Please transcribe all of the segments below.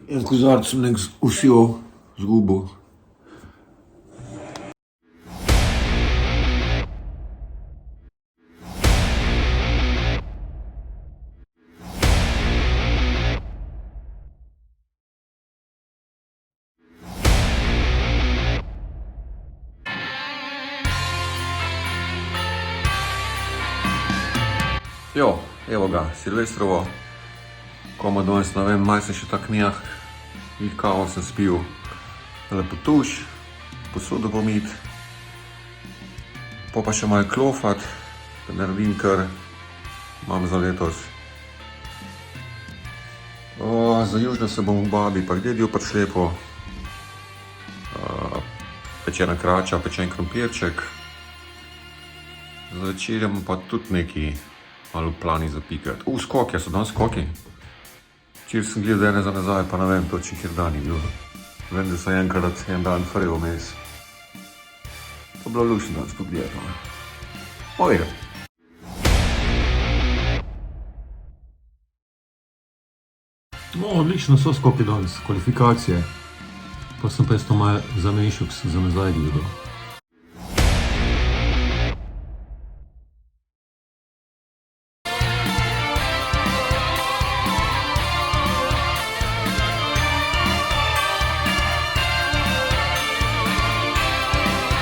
In kozarec sem nek usijo zgubo. Jo, evo ga, Silvestrovo. Koma danes, ne vem, malo sem še tak mjah. Vih kavo sem spil. Lepo tuš, posodo pomit. Pa še malo klofat, da naredim, kar imam za letos. Za južno se bom v babi pa k dedju prišlepil. Pečena krača, pečen krompirček. Za večerjem pa tudi neki malo plani zapikati. Skoki, so danes skoki. Včeraj sem gledal ene za nazaj, pa ne vem točno, kjer dan je bil. Vem, da sem enkrat en dan faril vmes. To je bilo luštno danes pogledati. Ojej. Odlično so skoki danes, kvalifikacije. Pa sem pa isto malo zamešal, ko sem za nazaj gledal.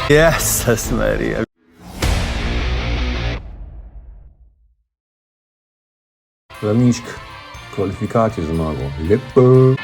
Jezus Marija. Planišk kvalifikacije zmagal. Lepo.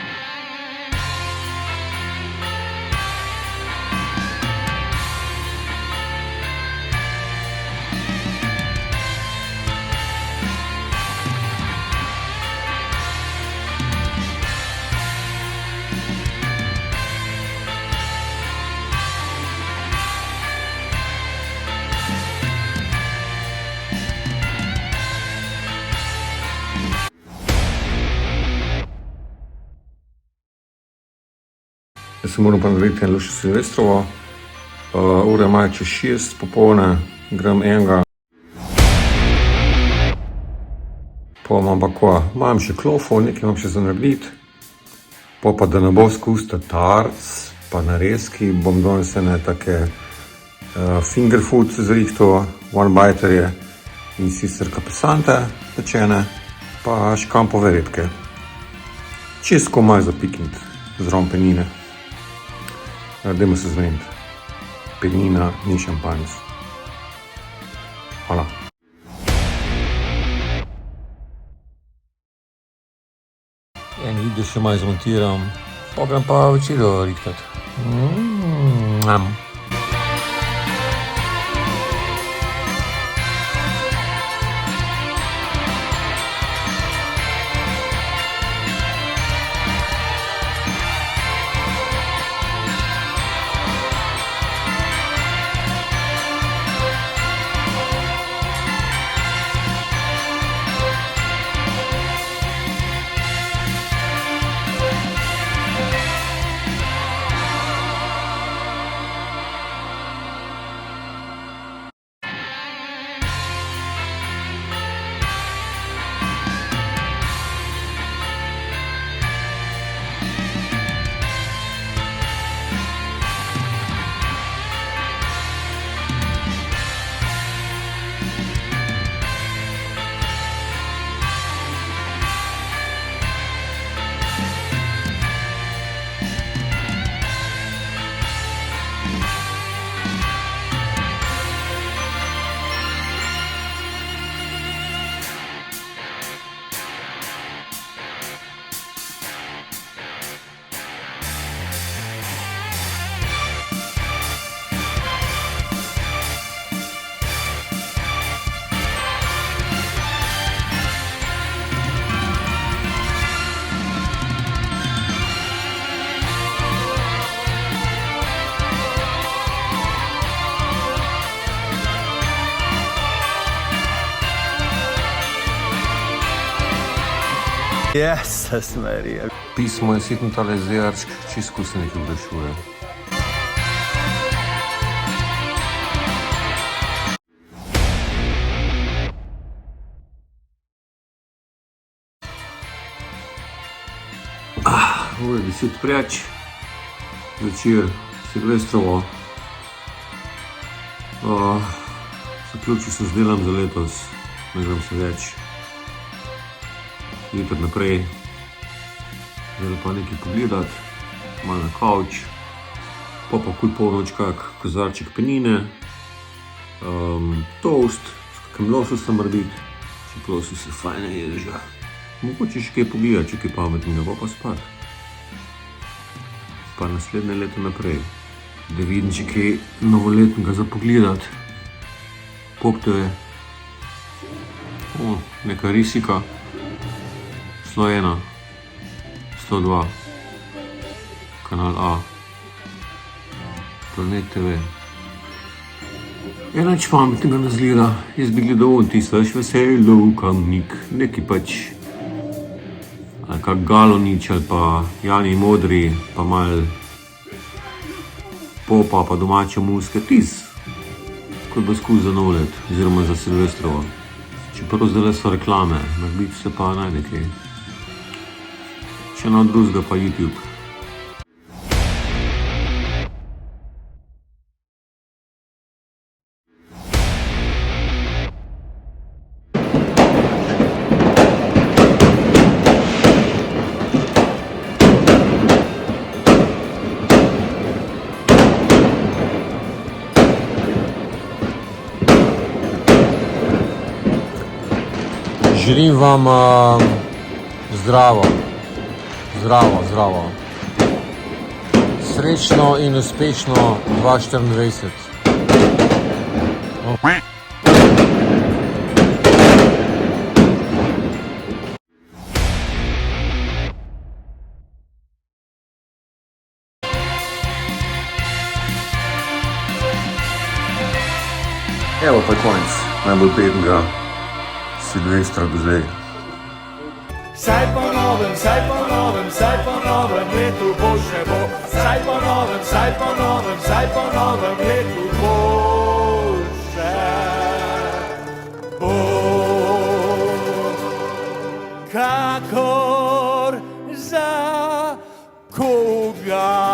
Jaz se moram pa narediti en lušče Silvestrovo. Ura je malo čez 6 popolne, grem enega. Pa imam pa kva, imam še klofo, nekaj imam še za narediti. Pa da ne bo skus tatarc, pa narezki, bom danes ene take finger food zrihtal, one-biterje in sicer kapesante pečene, pa škampove repke. Čisto malo za piknik, zraven penine. Dajmo se zmeniti. Penina ni šampanjec. Hvala. En video še malo zmontiram, pa grem pa večerjo rihtati. Jezus Marija. Pismo je sitno tale zjarčk, čisto se nekaj vdašuje. ure 10 preč, večer, Silvestrovo. Zaključil sem z delom za letos, ne grem se več. Jutri naprej, zdaj pa nekaj pogledati, malo na kavč, pa kul polnoč kak kozarček penine, toast, s kakim lososom narediti, čeprav so se fajne ježa. Mogoče še kaj pogledati, če kaj pametnega, pa spat. Pa naslednje leto naprej, da vidim, če kaj novoletnega za pogledati. Pop TV, neka risika, 101, 102, kanal A, Planet TV. Nič pametnega ne zgleda, jaz bi gledal tisto, veš, Veselo, Kamnik, neki pač, ali kak Galonič, ali pa Jani Modri, pa mal popa, pa domače muske, kot bo skozi za nov let, oziroma za Silvestrovo. Čeprav zdaj so reklame, narediti se pa najde kaj. Še na drugega pa YouTube. Želim vam zdravo, srečno in uspešno 2024. Evo pa konec najbolj petnega Silvestra do zdaj. Saj po novem letu bo še bo. Saj po novem letu bo še bo. Kakor za koga